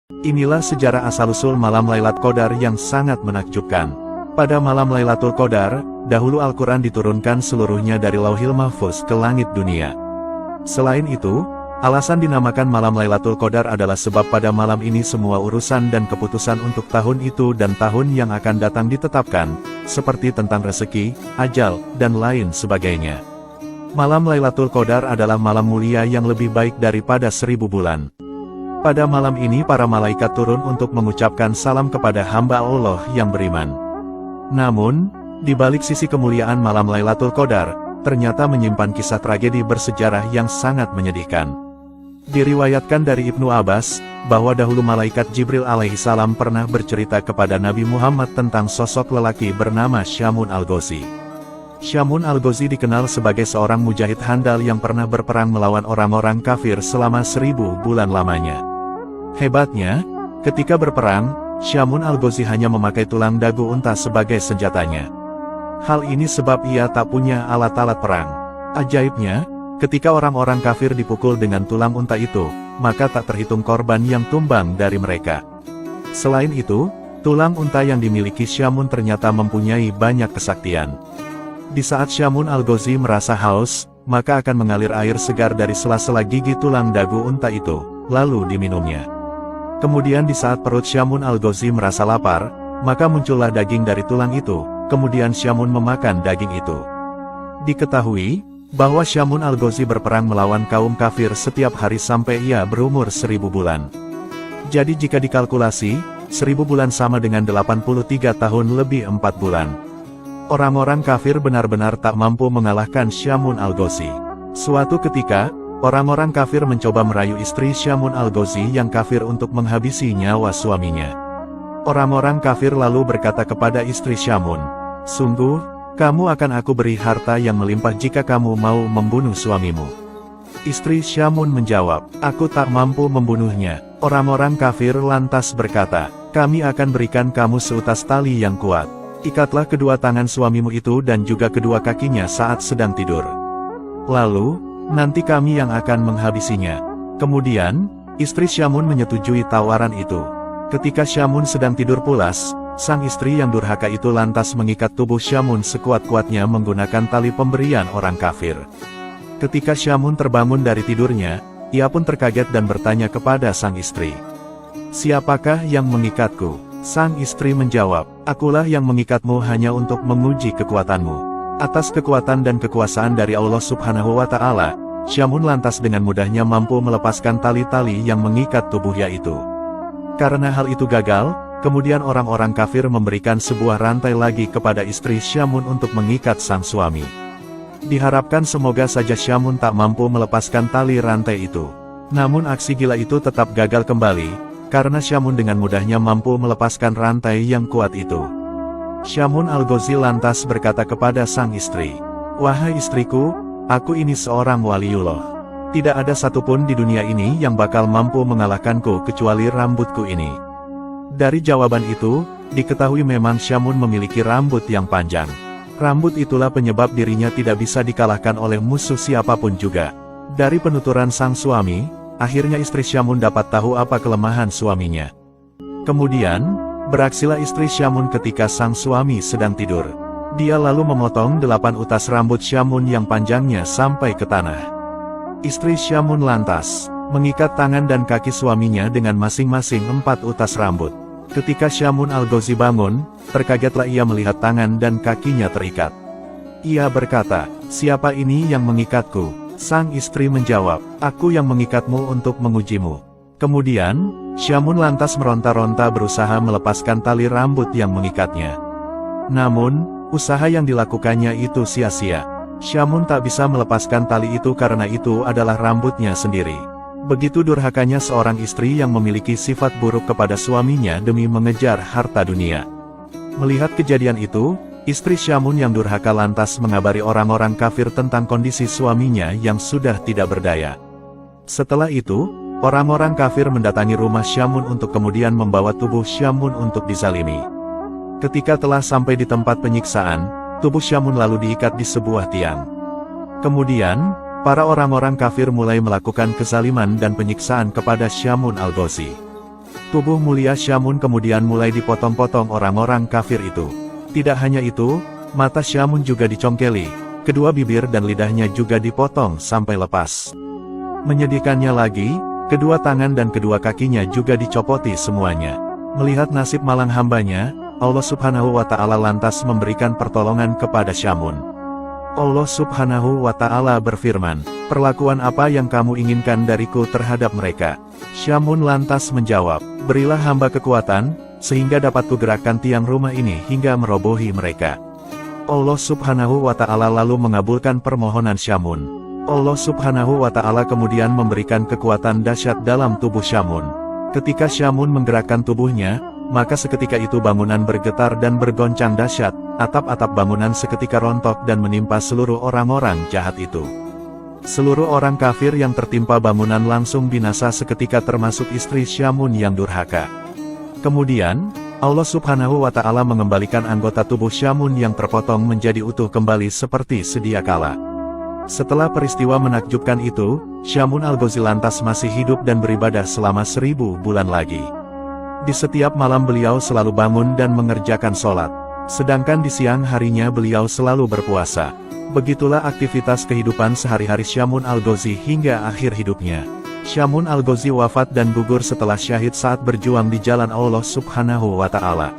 Inilah sejarah asal-usul malam Lailatul Qadar yang sangat menakjubkan. Pada malam Lailatul Qadar, dahulu Al-Quran diturunkan seluruhnya dari Lauhil Mahfuz ke langit dunia. Selain itu, alasan dinamakan malam Lailatul Qadar adalah sebab pada malam ini semua urusan dan keputusan untuk tahun itu dan tahun yang akan datang ditetapkan, seperti tentang rezeki, ajal, dan lain sebagainya. Malam Lailatul Qadar adalah malam mulia yang lebih baik daripada 1000 bulan. Pada malam ini para malaikat turun untuk mengucapkan salam kepada hamba Allah yang beriman. Namun, di balik sisi kemuliaan malam Lailatul Qadar, ternyata menyimpan kisah tragedi bersejarah yang sangat menyedihkan. Diriwayatkan dari Ibnu Abbas, bahwa dahulu malaikat Jibril alaihissalam pernah bercerita kepada Nabi Muhammad tentang sosok lelaki bernama Syamun al-Ghazi. Syamun al-Ghazi dikenal sebagai seorang mujahid handal yang pernah berperang melawan orang-orang kafir selama 1000 bulan lamanya. Hebatnya, ketika berperang, Syamun al-Ghazi hanya memakai tulang dagu unta sebagai senjatanya. Hal ini sebab ia tak punya alat-alat perang. Ajaibnya, ketika orang-orang kafir dipukul dengan tulang unta itu, maka tak terhitung korban yang tumbang dari mereka. Selain itu, tulang unta yang dimiliki Syamun ternyata mempunyai banyak kesaktian. Di saat Syamun al-Ghazi merasa haus, maka akan mengalir air segar dari sela-sela gigi tulang dagu unta itu, lalu diminumnya. Kemudian di saat perut Syamun al-Ghazi merasa lapar, maka muncullah daging dari tulang itu, kemudian Syamun memakan daging itu. Diketahui, bahwa Syamun al-Ghazi berperang melawan kaum kafir setiap hari sampai ia berumur 1000 bulan. Jadi jika dikalkulasi, 1000 bulan sama dengan 83 tahun lebih 4 bulan. Orang-orang kafir benar-benar tak mampu mengalahkan Syamun al-Ghazi. Suatu ketika, orang-orang kafir mencoba merayu istri Syamun al-Ghazi yang kafir untuk menghabisi nyawa suaminya. Orang-orang kafir lalu berkata kepada istri Syamun, "Sungguh, kamu akan aku beri harta yang melimpah jika kamu mau membunuh suamimu." Istri Syamun menjawab, "Aku tak mampu membunuhnya." Orang-orang kafir lantas berkata, "Kami akan berikan kamu seutas tali yang kuat. Ikatlah kedua tangan suamimu itu dan juga kedua kakinya saat sedang tidur. Lalu, nanti kami yang akan menghabisinya." Kemudian, istri Syamun menyetujui tawaran itu. Ketika Syamun sedang tidur pulas, sang istri yang durhaka itu lantas mengikat tubuh Syamun sekuat-kuatnya menggunakan tali pemberian orang kafir. Ketika Syamun terbangun dari tidurnya, ia pun terkaget dan bertanya kepada sang istri, "Siapakah yang mengikatku?" Sang istri menjawab, "Akulah yang mengikatmu hanya untuk menguji kekuatanmu." Atas kekuatan dan kekuasaan dari Allah Subhanahu wa Ta'ala, Syamun lantas dengan mudahnya mampu melepaskan tali-tali yang mengikat tubuhnya itu. Karena hal itu gagal, kemudian orang-orang kafir memberikan sebuah rantai lagi kepada istri Syamun untuk mengikat sang suami. Diharapkan semoga saja Syamun tak mampu melepaskan tali rantai itu. Namun aksi gila itu tetap gagal kembali, karena Syamun dengan mudahnya mampu melepaskan rantai yang kuat itu. Syamun al-Ghazi lantas berkata kepada sang istri, "Wahai istriku, aku ini seorang waliullah. Tidak ada satupun di dunia ini yang bakal mampu mengalahkanku kecuali rambutku ini." Dari jawaban itu, diketahui memang Syamun memiliki rambut yang panjang. Rambut itulah penyebab dirinya tidak bisa dikalahkan oleh musuh siapapun juga. Dari penuturan sang suami, akhirnya istri Syamun dapat tahu apa kelemahan suaminya. Kemudian, beraksilah istri Syamun ketika sang suami sedang tidur. Dia lalu memotong 8 utas rambut Syamun yang panjangnya sampai ke tanah. Istri Syamun lantas mengikat tangan dan kaki suaminya dengan masing-masing 4 utas rambut. Ketika Syamun al-Ghazi bangun, terkagetlah ia melihat tangan dan kakinya terikat. Ia berkata, "Siapa ini yang mengikatku?" Sang istri menjawab, "Aku yang mengikatmu untuk mengujimu." Kemudian, Syamun lantas meronta-ronta berusaha melepaskan tali rambut yang mengikatnya. Namun, usaha yang dilakukannya itu sia-sia. Syamun tak bisa melepaskan tali itu karena itu adalah rambutnya sendiri. Begitu durhakanya seorang istri yang memiliki sifat buruk kepada suaminya demi mengejar harta dunia. Melihat kejadian itu, istri Syamun yang durhaka lantas mengabari orang-orang kafir tentang kondisi suaminya yang sudah tidak berdaya. Setelah itu, orang-orang kafir mendatangi rumah Syamun untuk kemudian membawa tubuh Syamun untuk dizalimi. Ketika telah sampai di tempat penyiksaan, tubuh Syamun lalu diikat di sebuah tiang. Kemudian, para orang-orang kafir mulai melakukan kezaliman dan penyiksaan kepada Syamun al-Ghazi. Tubuh mulia Syamun kemudian mulai dipotong-potong orang-orang kafir itu. Tidak hanya itu, mata Syamun juga dicongkeli, kedua bibir dan lidahnya juga dipotong sampai lepas. Menyedihkannya lagi, kedua tangan dan kedua kakinya juga dicopoti semuanya. Melihat nasib malang hambanya, Allah Subhanahu wa Ta'ala lantas memberikan pertolongan kepada Syamun. Allah Subhanahu wa Ta'ala berfirman, "Perlakuan apa yang kamu inginkan dariku terhadap mereka?" Syamun lantas menjawab, "Berilah hamba kekuatan, sehingga dapat kugerakkan tiang rumah ini hingga merobohi mereka." Allah Subhanahu wa Ta'ala lalu mengabulkan permohonan Syamun. Allah Subhanahu wa Ta'ala kemudian memberikan kekuatan dahsyat dalam tubuh Syamun. Ketika Syamun menggerakkan tubuhnya, maka seketika itu bangunan bergetar dan bergoncang dahsyat, atap-atap bangunan seketika rontok dan menimpa seluruh orang-orang jahat itu. Seluruh orang kafir yang tertimpa bangunan langsung binasa seketika termasuk istri Syamun yang durhaka. Kemudian, Allah Subhanahu wa Ta'ala mengembalikan anggota tubuh Syamun yang terpotong menjadi utuh kembali seperti sedia kala. Setelah peristiwa menakjubkan itu, Syamun al-Ghazi lantas masih hidup dan beribadah selama 1000 bulan lagi. Di setiap malam beliau selalu bangun dan mengerjakan sholat. Sedangkan di siang harinya beliau selalu berpuasa. Begitulah aktivitas kehidupan sehari-hari Syamun al-Ghazi hingga akhir hidupnya. Syamun al-Ghazi wafat dan gugur setelah syahid saat berjuang di jalan Allah Subhanahu wa Ta'ala.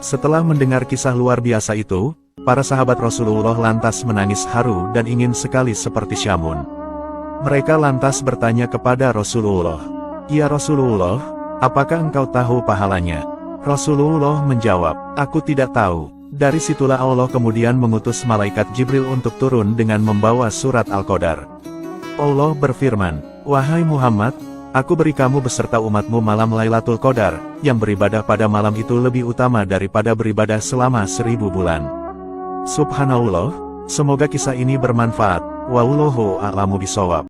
Setelah mendengar kisah luar biasa itu, para sahabat Rasulullah lantas menangis haru dan ingin sekali seperti Syamun. Mereka lantas bertanya kepada Rasulullah, "Ya Rasulullah, apakah engkau tahu pahalanya?" Rasulullah menjawab, "Aku tidak tahu." Dari situlah Allah kemudian mengutus malaikat Jibril untuk turun dengan membawa surat Al-Qadar. Allah berfirman, "Wahai Muhammad, aku beri kamu beserta umatmu malam Lailatul Qadar, yang beribadah pada malam itu lebih utama daripada beribadah selama 1000 bulan. Subhanallah, semoga kisah ini bermanfaat. Wallahu a'lamu bishawab.